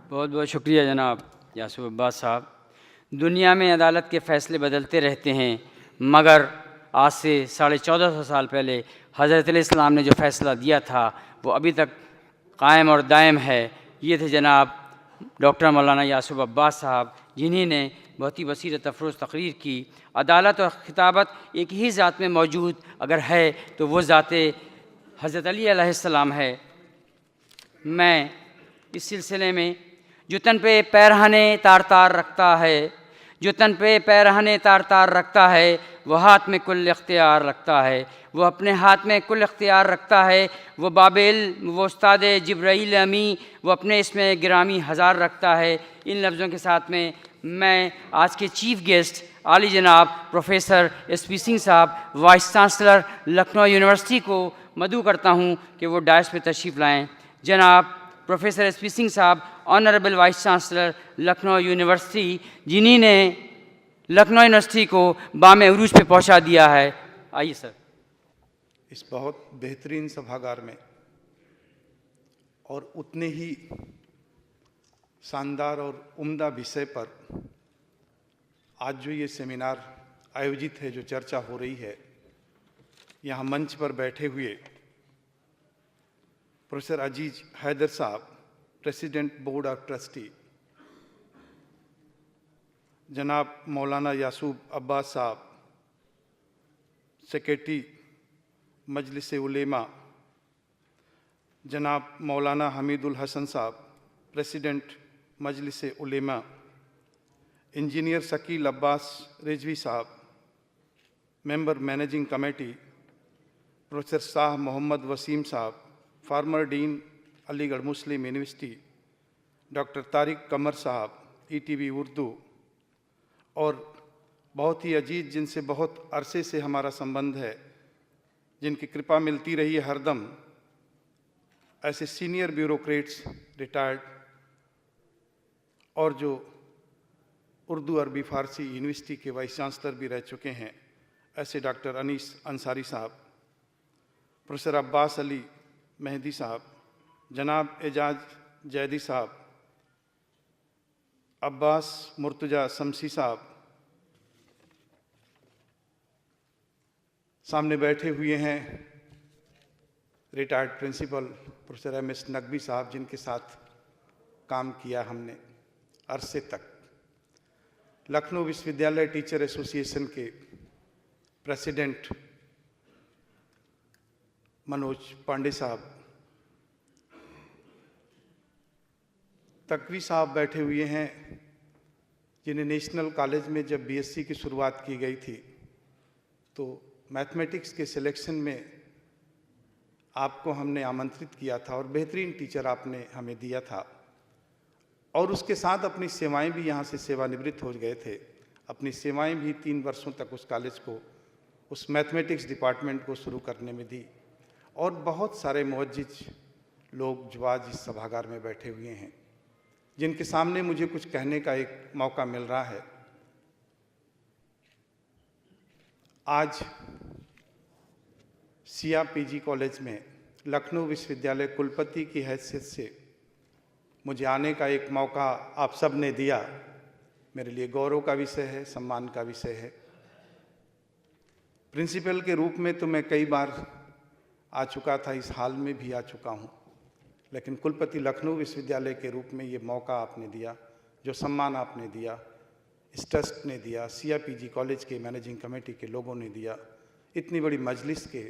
बहुत बहुत शुक्रिया जनाब यासूब अब्बास साहब। दुनिया में अदालत के फ़ैसले बदलते रहते हैं, मगर आज से 1450 साल पहले हज़रत इस्लाम ने जो फ़ैसला दिया था वो अभी तक कायम और दायम है। ये थे जनाब डॉक्टर मौलाना यासूब अब्बास साहब, जिन्हीं ने बहुत ही बसीरत अफरोज़ तकरीर की। अदालत और खिताबत एक ही ज़ात में मौजूद अगर है तो वो ज़ात हज़रत अली अलैहिस्सलाम है। मैं इस सिलसिले में जो तन पे पैरहने तार तार रखता है, जो तन पे पैरहने तार तार रखता है, वह हाथ में कुल इख्तियार रखता है। वो अपने हाथ में कुल इख्तियार रखता है। वो बाबिल, वो उस्ताद जिब्राईल अमी, वो अपने इसमें गिरामी हज़ार रखता है। इन लफ्ज़ों के साथ में मैं आज के चीफ़ गेस्ट आली जनाब प्रोफेसर SP सिंह साहब, वाइस चांसलर लखनऊ यूनिवर्सिटी को मदऊ करता हूँ कि वो डायस पे तशरीफ़ लाएँ। जनाब professor SP Singh sahab, honourable vice chancellor Lucknow university, जिन्हीं ने लखनऊ यूनिवर्सिटी को बामे उरूज पे पहुंचा दिया है। आइए सर। इस बहुत बेहतरीन सभागार में और उतने ही शानदार और उम्दा विषय पर आज जो ये सेमिनार आयोजित है, जो चर्चा हो रही है, यहाँ मंच पर बैठे हुए प्रोफेसर अजीज हैदर साहब, प्रेसिडेंट बोर्ड ऑफ ट्रस्टी, जनाब मौलाना यासूब अब्बास साहब, सेक्रेटरी मजलिस उलेमा, जनाब मौलाना Hamidul Hasan sahab, president Majlis Ulema, engineer Shakeel Abbas Rizvi sahab, member managing committee, professor Shah Mohammad Waseem sahab, former dean Aligarh Muslim University, doctor Tariq Qamar sahab, ETV Urdu, और बहुत ही अजीज जिनसे बहुत अरसे से हमारा संबंध है, जिनकी कृपा मिलती रही है हरदम, ऐसे सीनियर ब्यूरोक्रेट्स, रिटायर्ड, और जो उर्दू अरबी फ़ारसी यूनिवर्सिटी के वाइस चांसलर भी रह चुके हैं, ऐसे डॉक्टर अनीस अंसारी साहब, प्रोफेसर अब्बास अली मेहदी साहब, जनाब एजाज जैदी साहब, अब्बास मुर्तजा शमसी साहब, सामने बैठे हुए हैं retired principal professor MS Naqvi sahab, जिनके साथ काम किया हमने अरसे तक, लखनऊ विश्वविद्यालय टीचर एसोसिएशन के प्रेसिडेंट मनोज पांडे साहब, तकवी साहब बैठे हुए हैं, जिन्हें नेशनल कॉलेज में जब BSc की शुरुआत की गई थी तो मैथमेटिक्स के सिलेक्शन में आपको हमने आमंत्रित किया था और बेहतरीन टीचर आपने हमें दिया था, और उसके साथ अपनी सेवाएं भी, यहाँ से सेवानिवृत्त हो गए थे, अपनी सेवाएं भी 3 वर्षों तक उस कॉलेज को, उस मैथमेटिक्स डिपार्टमेंट को शुरू करने में दी। और बहुत सारे मुअज्जिज लोग जो आज इस सभागार में बैठे हुए हैं, जिनके सामने मुझे कुछ कहने का एक मौका मिल रहा है। आज सिया PG कॉलेज में लखनऊ विश्वविद्यालय कुलपति की हैसियत से मुझे आने का एक मौका आप सब ने दिया, मेरे लिए गौरव का विषय है, सम्मान का विषय है। प्रिंसिपल के रूप में तो मैं कई बार आ चुका था, इस हाल में भी आ चुका हूँ, लेकिन कुलपति लखनऊ विश्वविद्यालय के रूप में ये मौका आपने दिया, जो सम्मान आपने दिया, इस ट्रस्ट ने दिया, सिया PG कॉलेज के मैनेजिंग कमेटी के लोगों ने दिया, इतनी बड़ी मजलिस के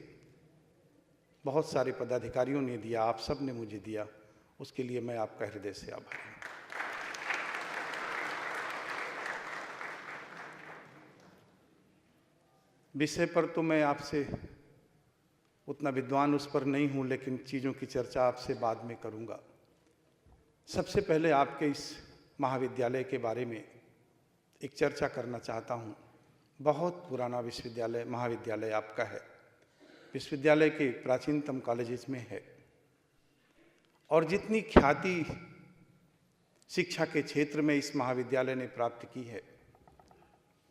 बहुत सारे पदाधिकारियों ने दिया, आप सब ने मुझे दिया, उसके लिए मैं आपका हृदय से आभारी हूँ। विषय पर तो मैं आपसे उतना विद्वान उस पर नहीं हूँ, लेकिन चीज़ों की चर्चा आपसे बाद में करूँगा। सबसे पहले आपके इस महाविद्यालय के बारे में एक चर्चा करना चाहता हूँ। बहुत पुराना विश्वविद्यालय, महाविद्यालय आपका है, विश्वविद्यालय के प्राचीनतम कॉलेजेस में है, और जितनी ख्याति शिक्षा के क्षेत्र में इस महाविद्यालय ने प्राप्त की है,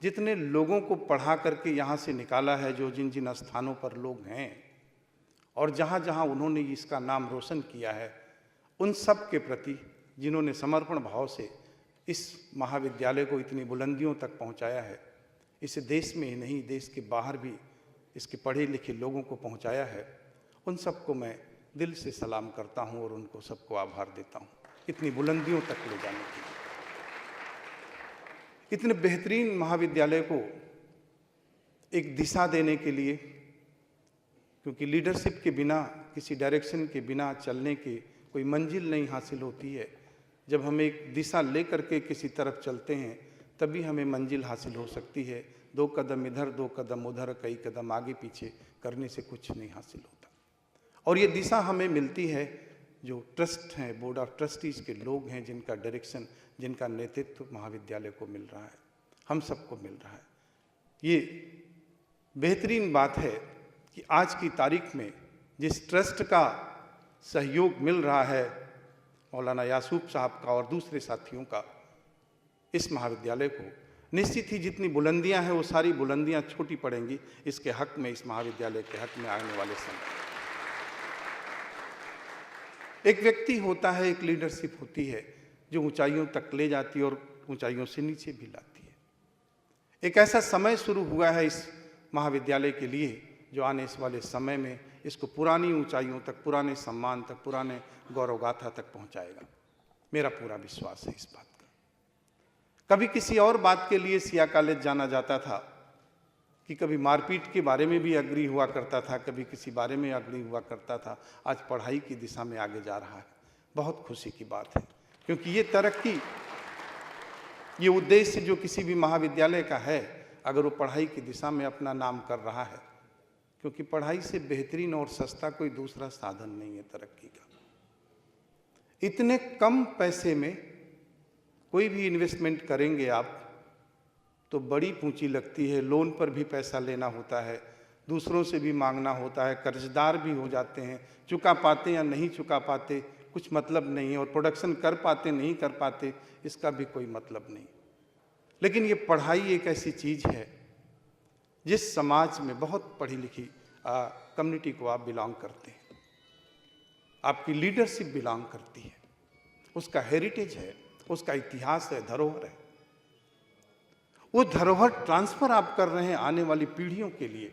जितने लोगों को पढ़ा करके यहाँ से निकाला है, जो जिन जिन स्थानों पर लोग हैं और जहाँ जहाँ उन्होंने इसका नाम रोशन किया है, उन सब के प्रति जिन्होंने समर्पण भाव से इस महाविद्यालय को इतनी बुलंदियों तक पहुंचाया है, इसे देश में ही नहीं देश के बाहर भी इसके पढ़े लिखे लोगों को पहुंचाया है, उन सबको मैं दिल से सलाम करता हूं और उनको सबको आभार देता हूं इतनी बुलंदियों तक ले जाने के लिए। इतने बेहतरीन महाविद्यालय को एक दिशा देने के लिए, क्योंकि लीडरशिप के बिना, किसी डायरेक्शन के बिना चलने की कोई मंजिल नहीं हासिल होती है। जब हम एक दिशा लेकर के किसी तरफ चलते हैं तभी हमें मंजिल हासिल हो सकती है। 2 कदम इधर 2 कदम उधर, कई कदम आगे पीछे करने से कुछ नहीं हासिल होता। और ये दिशा हमें मिलती है जो ट्रस्ट हैं, बोर्ड ऑफ ट्रस्टीज़ के लोग हैं, जिनका डायरेक्शन, जिनका नेतृत्व महाविद्यालय को मिल रहा है, हम सबको मिल रहा है। ये बेहतरीन बात है कि आज की तारीख में जिस ट्रस्ट का सहयोग मिल रहा है मौलाना यासूफ साहब का और दूसरे साथियों का, इस महाविद्यालय को निश्चित ही जितनी बुलंदियां हैं वो सारी बुलंदियां छोटी पड़ेंगी इसके हक में, इस महाविद्यालय के हक में आने वाले समय। एक व्यक्ति होता है, एक लीडरशिप होती है जो ऊंचाइयों तक ले जाती है और ऊंचाइयों से नीचे भी लाती है। एक ऐसा समय शुरू हुआ है इस महाविद्यालय के लिए जो आने वाले समय में इसको पुरानी ऊंचाइयों तक, पुराने सम्मान तक, पुराने गौरव गाथा तक पहुंचाएगा। मेरा पूरा विश्वास है इस बात का। कभी किसी और बात के लिए सिया कॉलेज जाना जाता था कि कभी मारपीट के बारे में भी अग्री हुआ करता था, कभी किसी बारे में अग्री हुआ करता था। आज पढ़ाई की दिशा में आगे जा रहा है, बहुत खुशी की बात है, क्योंकि ये तरक्की, ये उद्देश्य जो किसी भी महाविद्यालय का है, अगर वो पढ़ाई की दिशा में अपना नाम कर रहा है, क्योंकि पढ़ाई से बेहतरीन और सस्ता कोई दूसरा साधन नहीं है तरक्की का। इतने कम पैसे में कोई भी इन्वेस्टमेंट करेंगे आप तो बड़ी पूंजी लगती है। लोन पर भी पैसा लेना होता है, दूसरों से भी मांगना होता है, कर्जदार भी हो जाते हैं, चुका पाते या नहीं चुका पाते कुछ मतलब नहीं है, और प्रोडक्शन कर पाते नहीं कर पाते इसका भी कोई मतलब नहीं। लेकिन ये पढ़ाई एक ऐसी चीज़ है जिस समाज में बहुत पढ़ी लिखी कम्युनिटी को आप बिलोंग करते हैं, आपकी लीडरशिप बिलोंग करती है, उसका हेरिटेज है, उसका इतिहास है, धरोहर है। वो धरोहर ट्रांसफर आप कर रहे हैं आने वाली पीढ़ियों के लिए,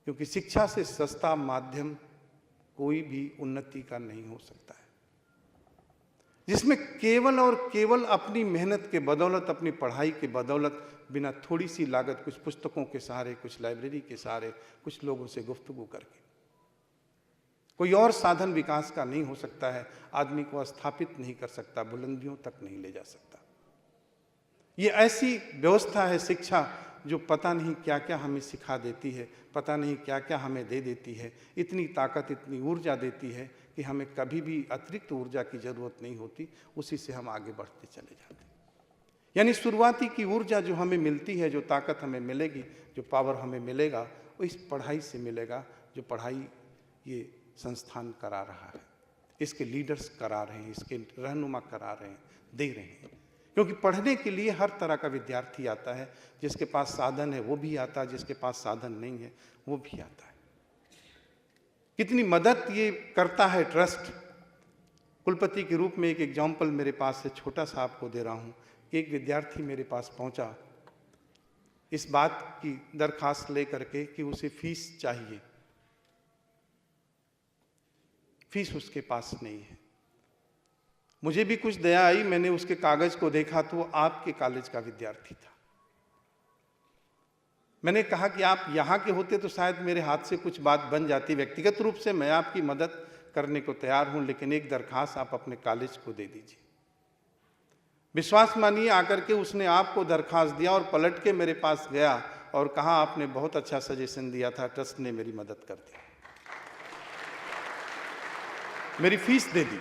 क्योंकि शिक्षा से सस्ता माध्यम कोई भी उन्नति का नहीं हो सकता है, जिसमें केवल और केवल अपनी मेहनत के बदौलत, अपनी पढ़ाई के बदौलत, बिना थोड़ी सी लागत, कुछ पुस्तकों के सहारे, कुछ लाइब्रेरी के सहारे, कुछ लोगों से गुफ्तगू करके, कोई और साधन विकास का नहीं हो सकता है। आदमी को स्थापित नहीं कर सकता, बुलंदियों तक नहीं ले जा सकता। ये ऐसी व्यवस्था है शिक्षा जो पता नहीं क्या क्या हमें सिखा देती है, पता नहीं क्या क्या हमें दे देती है, इतनी ताकत, इतनी ऊर्जा देती है कि हमें कभी भी अतिरिक्त ऊर्जा की जरूरत नहीं होती, उसी से हम आगे बढ़ते चले जाते हैं। यानी शुरुआती की ऊर्जा जो हमें मिलती है, जो ताकत हमें मिलेगी, जो पावर हमें मिलेगा, वो इस पढ़ाई से मिलेगा, जो पढ़ाई ये संस्थान करा रहा है, इसके लीडर्स करा रहे हैं, इसके रहनुमा करा रहे हैं, दे रहे हैं। क्योंकि पढ़ने के लिए हर तरह का विद्यार्थी आता है, जिसके पास साधन है वो भी आता है, जिसके पास साधन नहीं है वो भी आता है। कितनी मदद ये करता है ट्रस्ट। कुलपति के रूप में एक एग्जाम्पल मेरे पास से छोटा सा आपको दे रहा हूँ। एक विद्यार्थी मेरे पास पहुँचा इस बात की दरखास्त लेकर के कि उसे फीस चाहिए, फीस उसके पास नहीं है। मुझे भी कुछ दया आई, मैंने उसके कागज को देखा तो वो आपके कॉलेज का विद्यार्थी था। मैंने कहा कि आप यहाँ के होते तो शायद मेरे हाथ से कुछ बात बन जाती, व्यक्तिगत रूप से मैं आपकी मदद करने को तैयार हूँ, लेकिन एक दरखास्त आप अपने कॉलेज को दे दीजिए। विश्वास मानिए, आकर के उसने आपको दरखास्त दिया और पलट के मेरे पास गया और कहा आपने बहुत अच्छा सजेशन दिया था, ट्रस्ट ने मेरी मदद कर दी, मेरी फीस दे दी।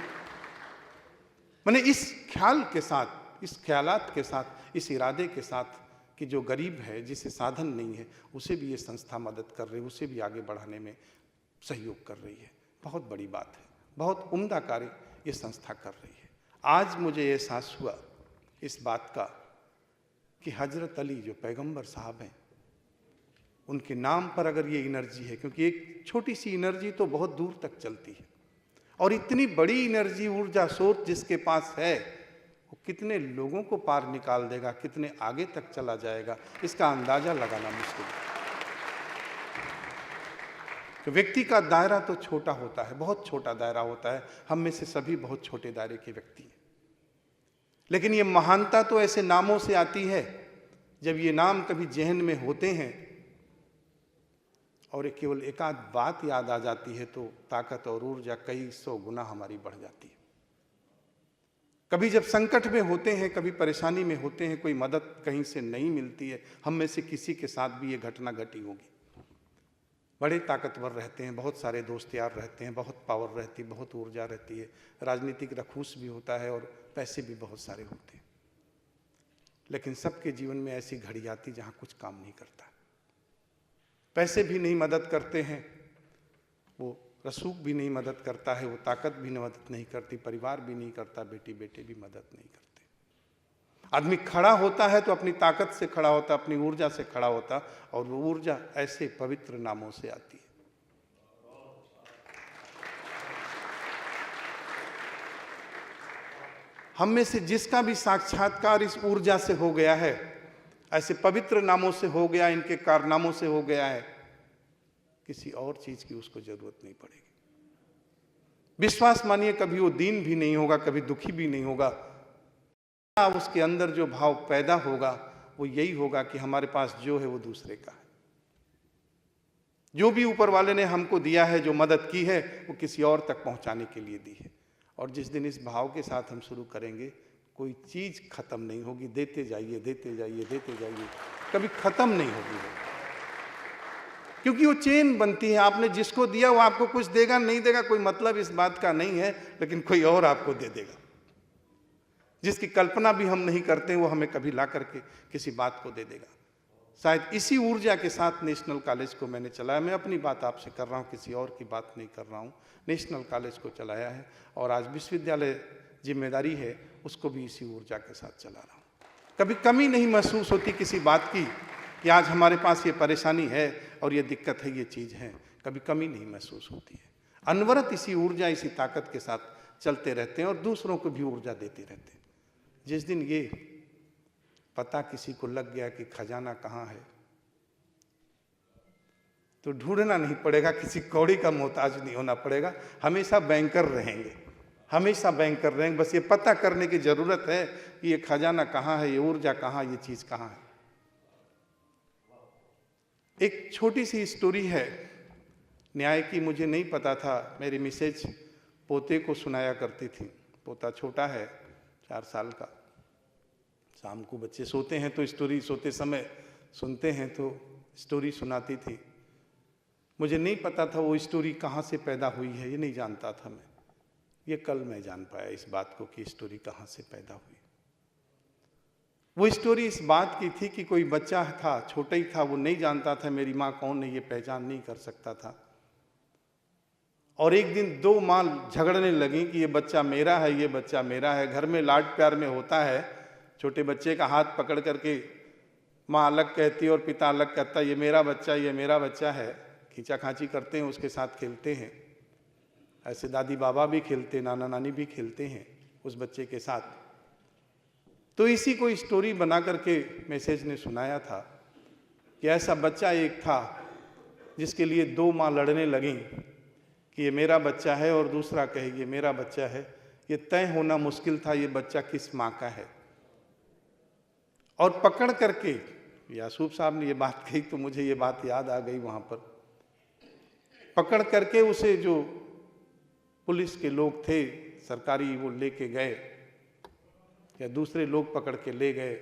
मैंने इस ख्याल के साथ, इस ख्यालात के साथ, इस इरादे के साथ कि जो गरीब है, जिसे साधन नहीं है, उसे भी ये संस्था मदद कर रही है, उसे भी आगे बढ़ाने में सहयोग कर रही है। बहुत बड़ी बात है, बहुत उम्दा कार्य ये संस्था कर रही है। आज मुझे एहसास हुआ इस बात का कि हजरत अली जो पैगंबर साहब हैं, उनके नाम पर अगर ये एनर्जी है, क्योंकि एक छोटी सी एनर्जी तो बहुत दूर तक चलती है, और इतनी बड़ी एनर्जी, ऊर्जा, सोच जिसके पास है, वो कितने लोगों को पार निकाल देगा, कितने आगे तक चला जाएगा, इसका अंदाजा लगाना मुश्किल है। तो व्यक्ति का दायरा तो छोटा होता है, बहुत छोटा दायरा होता है। हम में से सभी बहुत छोटे दायरे के व्यक्ति हैं, लेकिन ये महानता तो ऐसे नामों से आती है, जब ये नाम कभी जहन में होते हैं और केवल एक आध बात याद आ जाती है, तो ताकत और ऊर्जा कई 100 गुना हमारी बढ़ जाती है। कभी जब संकट में होते हैं, कभी परेशानी में होते हैं, कोई मदद कहीं से नहीं मिलती है, हम में से किसी के साथ भी ये घटना घटी होगी। बड़े ताकतवर रहते हैं, बहुत सारे दोस्त यार रहते हैं, बहुत पावर रहती है, बहुत ऊर्जा रहती है, राजनीतिक रखूस भी होता है और पैसे भी बहुत सारे होते हैं, लेकिन सबके जीवन में ऐसी घड़ी आती जहां कुछ काम नहीं करता। पैसे भी नहीं मदद करते हैं, वो रसूख भी नहीं मदद करता है, वो ताकत भी मदद नहीं करती, परिवार भी नहीं करता, बेटी बेटे भी मदद नहीं करते। आदमी खड़ा होता है तो अपनी ताकत से खड़ा होता, अपनी ऊर्जा से खड़ा होता, और वो ऊर्जा ऐसे पवित्र नामों से आती है। हम में से जिसका भी साक्षात्कार इस ऊर्जा से हो गया है, ऐसे पवित्र नामों से हो गया, इनके कारनामों से हो गया है, किसी और चीज की उसको जरूरत नहीं पड़ेगी। विश्वास मानिए, कभी वो दीन भी नहीं होगा, कभी दुखी भी नहीं होगा। उसके अंदर जो भाव पैदा होगा वो यही होगा कि हमारे पास जो है वो दूसरे का है। जो भी ऊपर वाले ने हमको दिया है, जो मदद की है, वो किसी और तक पहुंचाने के लिए दी है। और जिस दिन इस भाव के साथ हम शुरू करेंगे, कोई चीज खत्म नहीं होगी। देते जाइए, देते जाइए, देते जाइए, कभी खत्म नहीं होगी वो, क्योंकि वो चेन बनती है। आपने जिसको दिया वो आपको कुछ देगा, नहीं देगा कोई मतलब इस बात का नहीं है, लेकिन कोई और आपको दे देगा। जिसकी कल्पना भी हम नहीं करते, वो हमें कभी ला करके किसी बात को दे देगा। शायद इसी ऊर्जा के साथ नेशनल कॉलेज को मैंने चलाया। मैं अपनी बात आपसे कर रहा हूँ, किसी और की बात नहीं कर रहा हूँ। नेशनल कॉलेज को चलाया है, और आज विश्वविद्यालय जिम्मेदारी है, उसको भी इसी ऊर्जा के साथ चला रहा हूँ। कभी कमी नहीं महसूस होती किसी बात की कि आज हमारे पास ये परेशानी है और ये दिक्कत है, ये चीज़ है, कभी कमी नहीं महसूस होती है। अनवरत इसी ऊर्जा, इसी ताकत के साथ चलते रहते हैं और दूसरों को भी ऊर्जा देते रहते हैं। जिस दिन ये पता किसी को लग गया कि खजाना कहाँ है, तो ढूंढना नहीं पड़ेगा, किसी कौड़ी का मोहताज नहीं होना पड़ेगा। हमेशा बैंकर रहेंगे, हमेशा बैंकर रहेंगे। बस ये पता करने की जरूरत है कि ये खजाना कहाँ है, ये ऊर्जा कहाँ, ये चीज कहाँ है। एक छोटी सी स्टोरी है न्याय की, मुझे नहीं पता था। मेरी मिसेज पोते को सुनाया करती थी। पोता छोटा है, 4 साल का। शाम को बच्चे सोते हैं तो स्टोरी सोते समय सुनते हैं, तो स्टोरी सुनाती थी। मुझे नहीं पता था वो स्टोरी कहाँ से पैदा हुई है, ये नहीं जानता था मैं। ये कल मैं जान पाया इस बात को कि स्टोरी कहाँ से पैदा हुई। वो स्टोरी इस बात की थी कि कोई बच्चा था, छोटा ही था, वो नहीं जानता था मेरी माँ कौन है, ये पहचान नहीं कर सकता था। और एक दिन 2 माँ झगड़ने लगी कि ये बच्चा मेरा है, ये बच्चा मेरा है। घर में लाड प्यार में होता है, छोटे बच्चे का हाथ पकड़ करके माँ अलग कहती है और पिता अलग कहता है, ये मेरा बच्चा, ये मेरा बच्चा है। खींचाखांची करते हैं, उसके साथ खेलते हैं। ऐसे दादी बाबा भी खेलते, नाना नानी भी खेलते हैं उस बच्चे के साथ। तो इसी को स्टोरी बना करके मैसेज ने सुनाया था कि ऐसा बच्चा एक था जिसके लिए 2 माँ लड़ने लगीं कि ये मेरा बच्चा है, और दूसरा कहे ये मेरा बच्चा है। ये तय होना मुश्किल था ये बच्चा किस माँ का है। और पकड़ करके, यासूब साहब ने ये बात कही तो मुझे ये बात याद आ गई। वहाँ पर पकड़ करके उसे जो पुलिस के लोग थे सरकारी, वो लेके गए, या दूसरे लोग पकड़ के ले गए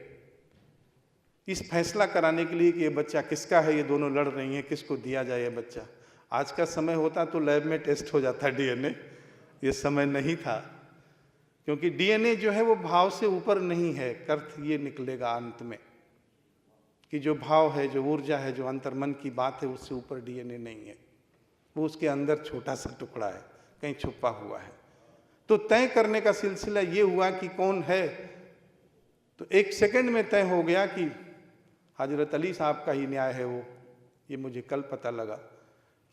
इस फैसला कराने के लिए कि ये बच्चा किसका है। ये दोनों लड़ रही हैं किसको दिया जाए ये बच्चा। आज का समय होता तो लैब में टेस्ट हो जाता डीएनए, ये समय नहीं था, क्योंकि डीएनए जो है वो भाव से ऊपर नहीं है। अर्थ ये निकलेगा अंत में कि जो भाव है, जो ऊर्जा है, जो अंतर्मन की बात है, उससे ऊपर डीएनए नहीं है। वो उसके अंदर छोटा सा टुकड़ा है, कहीं छुपा हुआ है। तो तय करने का सिलसिला ये हुआ कि कौन है, तो 1 सेकंड में तय हो गया कि हजरत अली साहब का ही न्याय है वो। ये मुझे कल पता लगा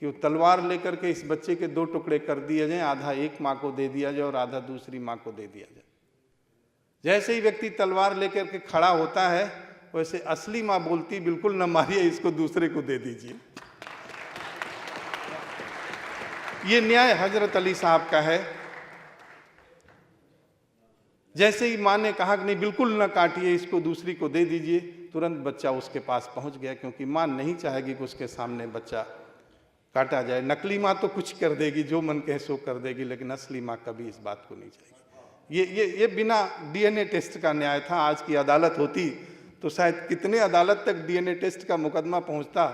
कि वो तलवार लेकर के इस बच्चे के 2 टुकड़े कर दिए जाएं, आधा एक माँ को दे दिया जाए और आधा दूसरी माँ को दे दिया जाए। जैसे ही व्यक्ति तलवार लेकर के खड़ा होता है, वैसे असली माँ बोलती, बिल्कुल न मारिए, इसको दूसरे को दे दीजिए। ये न्याय हजरत अली साहब का है। जैसे ही माँ ने कहा कि नहीं बिल्कुल न काटिए, इसको दूसरी को दे दीजिए, तुरंत बच्चा उसके पास पहुंच गया, क्योंकि माँ नहीं चाहेगी कि उसके सामने बच्चा काटा जाए। नकली माँ तो कुछ कर देगी, जो मन कहे सो कर देगी, लेकिन असली माँ कभी इस बात को नहीं चाहेगी। ये बिना डीएनए टेस्ट का न्याय था। आज की अदालत होती तो शायद कितने अदालत तक डीएनए टेस्ट का मुकदमा पहुंचता,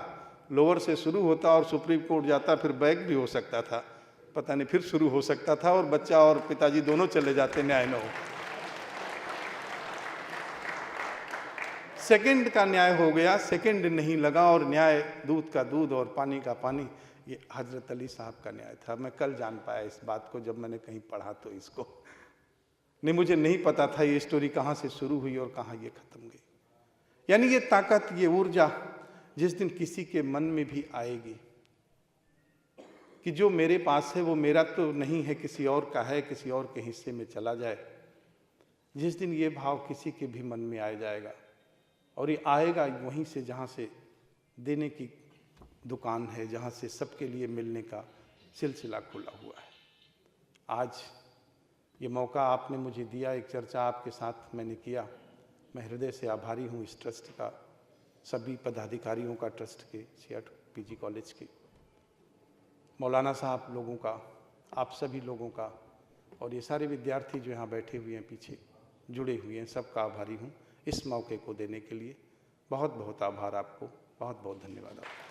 लोअर से शुरू होता और सुप्रीम कोर्ट जाता, फिर बैक भी हो सकता था, पता नहीं फिर शुरू हो सकता था, और बच्चा और पिताजी दोनों चले जाते, न्याय न हो। सेकंड का न्याय हो गया, सेकंड नहीं लगा, और न्याय दूध का दूध और पानी का पानी। ये हजरत अली साहब का न्याय था। मैं कल जान पाया इस बात को, जब मैंने कहीं पढ़ा तो इसको नहीं, मुझे नहीं पता था ये स्टोरी कहाँ से शुरू हुई और कहाँ ये खत्म गई। यानी ये ताकत, ये ऊर्जा जिस दिन किसी के मन में भी आएगी कि जो मेरे पास है वो मेरा तो नहीं है, किसी और का है, किसी और के हिस्से में चला जाए, जिस दिन ये भाव किसी के भी मन में आ जाएगा, और ये आएगा वहीं से जहाँ से देने की दुकान है, जहाँ से सबके लिए मिलने का सिलसिला खुला हुआ है। आज ये मौका आपने मुझे दिया, एक चर्चा आपके साथ मैंने किया। मैं हृदय से आभारी हूँ इस ट्रस्ट का, सभी पदाधिकारियों का, ट्रस्ट के, सियाट पीजी कॉलेज के, मौलाना साहब लोगों का, आप सभी लोगों का, और ये सारे विद्यार्थी जो यहाँ बैठे हुए हैं, पीछे जुड़े हुए हैं, सबका आभारी हूँ इस मौके को देने के लिए। बहुत बहुत आभार आपको, बहुत बहुत धन्यवाद आपको।